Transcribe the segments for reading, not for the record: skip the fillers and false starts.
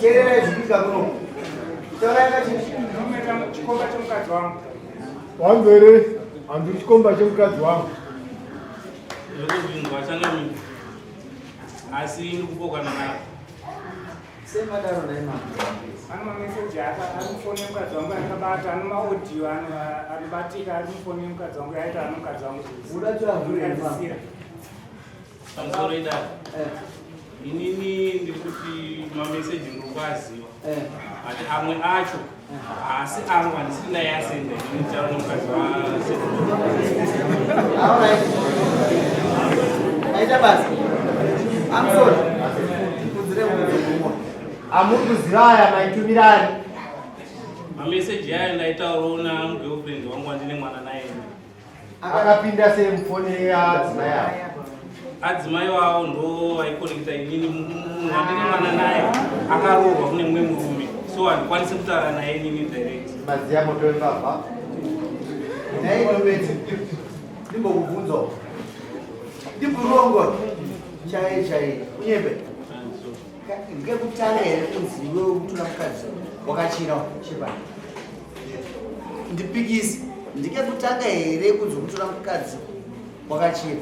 Terera zvipika kuno. Tauranga chikomba chomukadzi wangu. Wambere andiri chikomba chomukadzi wangu. Ndokubvunzwa chanamini. Asi ndikupokana nayo. Semadaro naima. Ano mameseji arifoni yomukadzi wangu akabata, ano maaudio anobatika arifoni yomukadzi wangu yaita ano mukadzi wangu. Udachoavhuria. Pamusoro idaro. Inini ndikuti mameseji ndokwaziwa. Ati amwe acho asi amwe andisiri naye asenda inini taura nomukadzi aita basa. I'm sorry. Kuzire mumwe. Amuri kuziraya maitumirani. mameseji ayo ndaitaurawo namugirlfriend wangu wandine mwana naye. Akapinda semufoni yadzimai yavo. Adzimai wavo ndo aikonekita inini munhu wandine mwana naye akarohwa kune mumwe murume, so handikwanisi kutaura naye inini direct. Madziya moto wembavha. Nainometi. Ndimbokubvunzawo. Ndimburongo. Chai. Unyembe. Ngekutanga here kunzi iwe utuna mukadzi wakachira chepani. Ndipikise. Ndikekutanga here kunzi utuna mukadzi wakachira.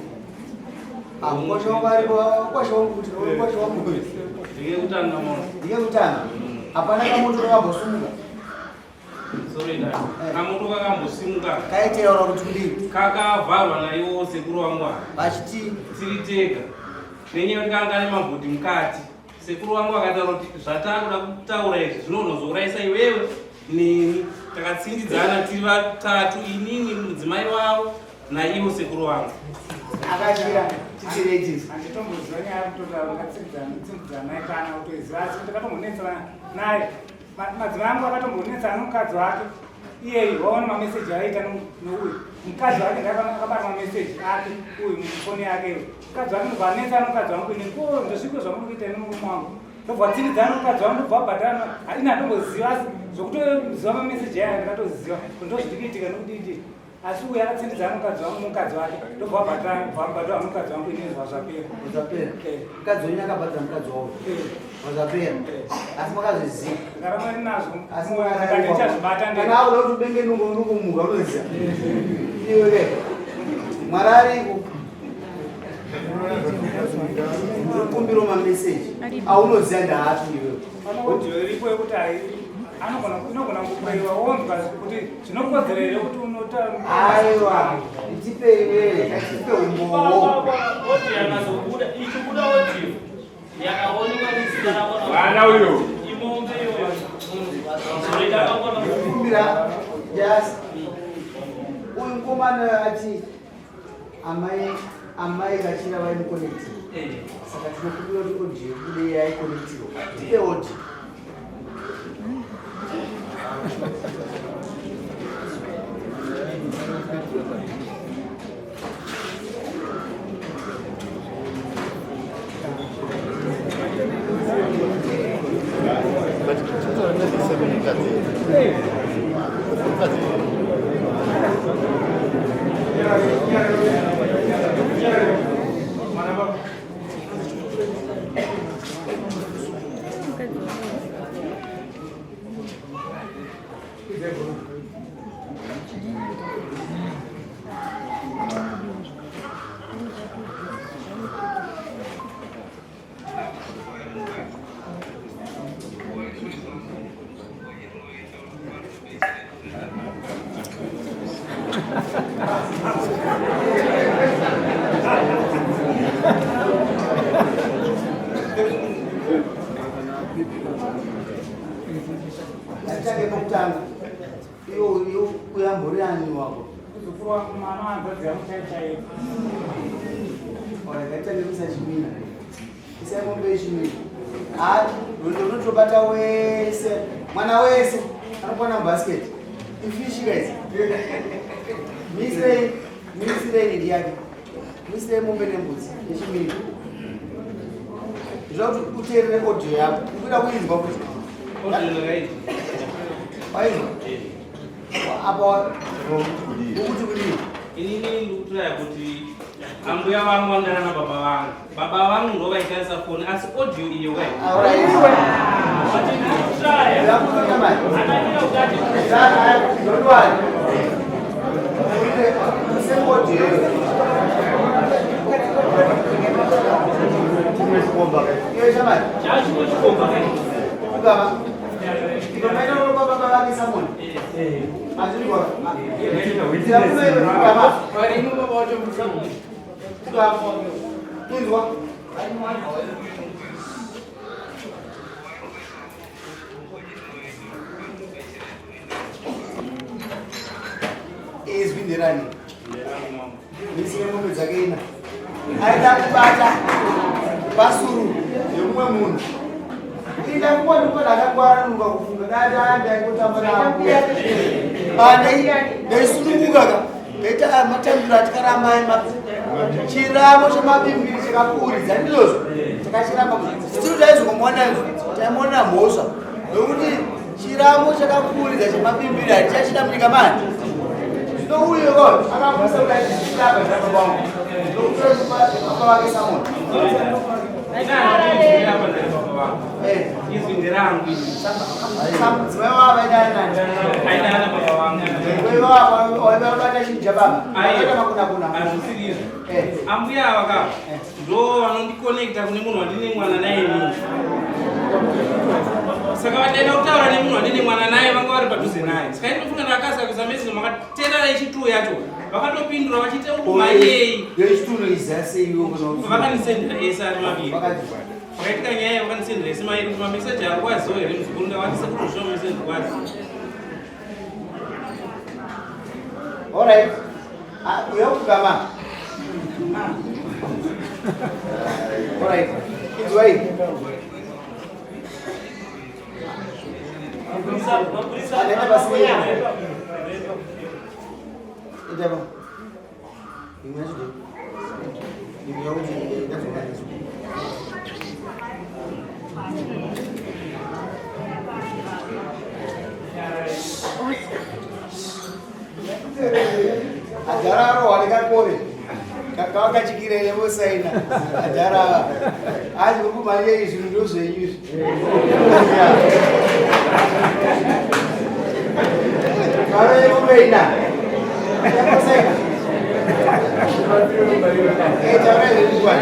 Ndikekutanga. Hapana kamoto kakambosimuka. Sorry dad. Kamoto kakambosimuka. Kaiteura kuti kudii? Kakavharwa naiwo sekuru wangu ava. Vachiti tiri tega. Nenyaya kuti kanga ane mabhodhi mukati. Sekuru wangu akataura kuti zvatakuda kutaura izvi zvinozouraisa iwewe neni. Takatsindidzana tiri vatatu, inini, mudzimai wavo naiwo sekuru wangu. akachira tichireitisi. Handitomboziva nyaya yekutotaura akatsindidzana naye kana kutoiziva, asi ndakatombonetsana naye. Madzimai angu akatombonetsana nomukadzi wake. Iyeyi waona mameseji aita nouyu mukadzi wake ndakabata mameseji ake uyu mufoni yake. Mukadzi wake ndobvanetsana nomukadzi wangu ini ndosviko zvamuri kuita nemurume wangu. Ndobvatsindidzana nomukadzi wangu ndobva bhatana. Ini handomboziva asi zvokutoziva mameseji aya ndakatoziva ndozvirikiitika nokudii. Asi uyu akatsindidzana mukadzi wake ndobva bhatana mukadzi wangu ini zvazvapera. Zvapera. Mukadzi wenyu akabhadhira mukadzi wavo. Zvapera. Asi makazviziva. Ndaramani nazvo. Asi ndichazvibata kana auda kuti ubenge nungumuka unoziva. Iwe Mwari ariko. Kumbiro mameseji. Aunoziva ndaatu iwe. Audio iripo yekuti inogona kubayiwa wonzwa kuti zvinokodzera here kuti aiwa tipe iwe tipe umbowo Oti yakazobuda ichikuda audio yakaonekwa nezita rako. Mwana uyo. Imonge iyoyo. Sorry dad. kumbira just uyu mukomana ati amai kachira vaimukonekti saka tinokumbira kuti audio kude yaikonektiwa tipe audio. Achake mutanga iyo kuyamburani wako kuzukuru wangu mwana wanzodziva muchaichaivo. Wakachake kusachimina isaimombe chimina rondo runotobata wese mwana wese anokwana mubhasiketi ifishi guys. Misirei nidi yake misirei mombe nembudzi nechimina zvakuti uteerere audio yako ukuda kuinzwa kuti waizwa apa ukuti kudii inini ndikutiraya kuti ambuya vangu vandana nababa vangu. Baba vangu ndo vaishandisa foni asi audio iyo kai. Vinderani. Nisime ngombe dzakaina. Aida kubata basuru yomwe munhu. Ida kuona kuti akangwara nunga kufunga dada ndaikutamba nawo. Ndaisununguka ka. Ndaita matambura tikaramba chiramo chemabimbiri chakakuridza ndizvo chakachiramba. Sitiri daizongomona taimona mhosva. Nokuti chiramo chakakuridza chemabimbiri hatichachida munyika mani. No uyo akamusa kutachitaba ndababwangu. Nokutopapa Samon. Izwi ndirangu Samwa vaidana. aidana baba vangu. Wewe wabata chinja baba. Aida kuna. Azvisiri. Ambuya ava ka ndo vanondikonekta kune munhu wandine mwana naye inini. Saka vataenda kutaura nemunhu wandine mwana naye vanga vari padhuze naye. Saka ndinofunga ndakasika kusamesika makatera yechituwo yacho vakatopindura vachiita umayei yechituwo izaseiwo vakanisendera ese ari maviri. Vakaitika nyaya vakanisendera ese mairi kuti mameseji ari kwaziwo here muzukuru ndakwanisa kuti zvo meseji kwazi. Alright. Uyakugama. Alright. Kids wait. Ada basi. Ida ba. Ini aja deh. Ini yang uji dah sudah. Ajara ro alikan kore. Kakak kacikire yang bosaina. Ajara. Aja buku banyak isu dulu seius. Kalau yang berbeda, apa saya? Jangan dibuat.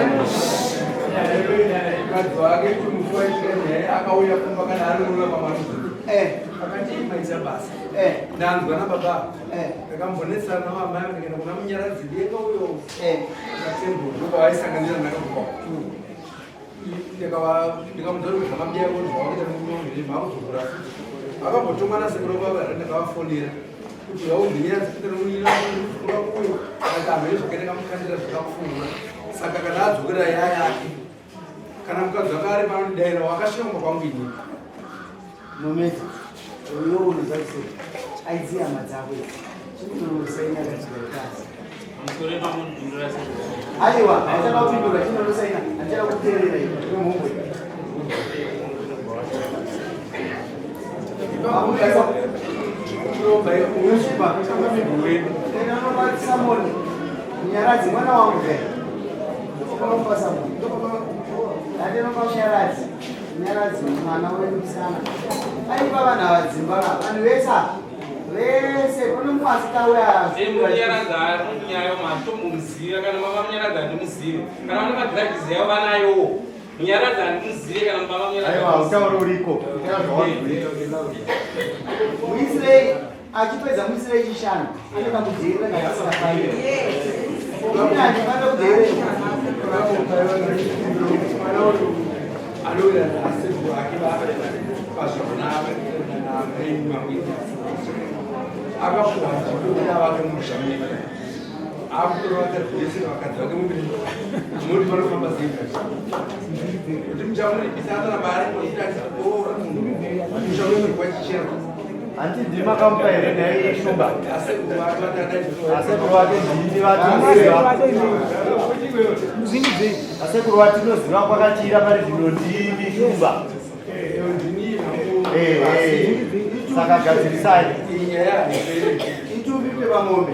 Kalau agak tu musuh ini, aku yang pembagian alu mula pemalu. Akan jadi macam bas. Dan bukan apa. Kalau boleh sana nama mana kita nama nyara jadi kau yo. Macam tu, kau ayah sangat jangan nak kau. Dia kau dulu nama dia pun bawa kita mungkin ini mau surat. Apa betul mana sebelum apa ada kau folder. Jauh dia kita mungkin kurang kau. Ada ambil sekarang kamu kan tidak suka folder. Sakakana juga ya. Karena kau zakari paman daerah wakasih mau kau gini. Moment, uyo unazasi. Aizia mazawe. Chino usaina katika kazi. Msore pamoja ndurasa. Aiwa, acha kau pindura chino usaina. Acha kuterera hiyo Mungu. Kamu kasa. Ndio bayo unashiba kama mimi. Tena noma Samon. Nyarazi mwana wangu vile. Ndio Samon. Ndio noma Nyarazi. Nyarazi mwana wewe sana. Ai baba na wazimba. Ani wesa. Wese kuno mwasita wa. Munyaraza munyayo matombo muzira kana mama munyaraza ndimuzire. Kana vana madrugs yavo vanayo. Munyaraza ndimuzire kana mama munyaraza. Aiwa, utauro uriko. Tena Muisraeli achipedza muisraeli chishanu anoda kudzivirira ngaasingafaira kunyange vanoda kudzivirira Anti dima kampanye naye shumba. Asekurwati ndini vatuziva. Asekurwati noziva kwakachira pari zvino ndini shumba. Saka gadzirisai. Itupi pevamombe.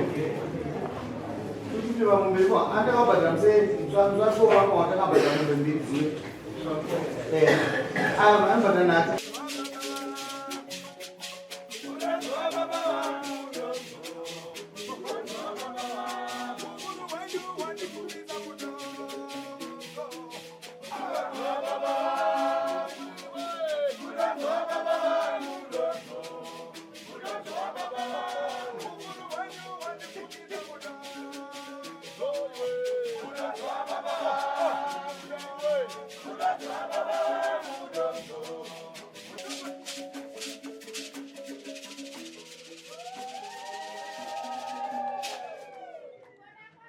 Sisi wa mombe kwa anda kwa badala mse mzwa kwa wako wataka badala mombe mbili. Ama badala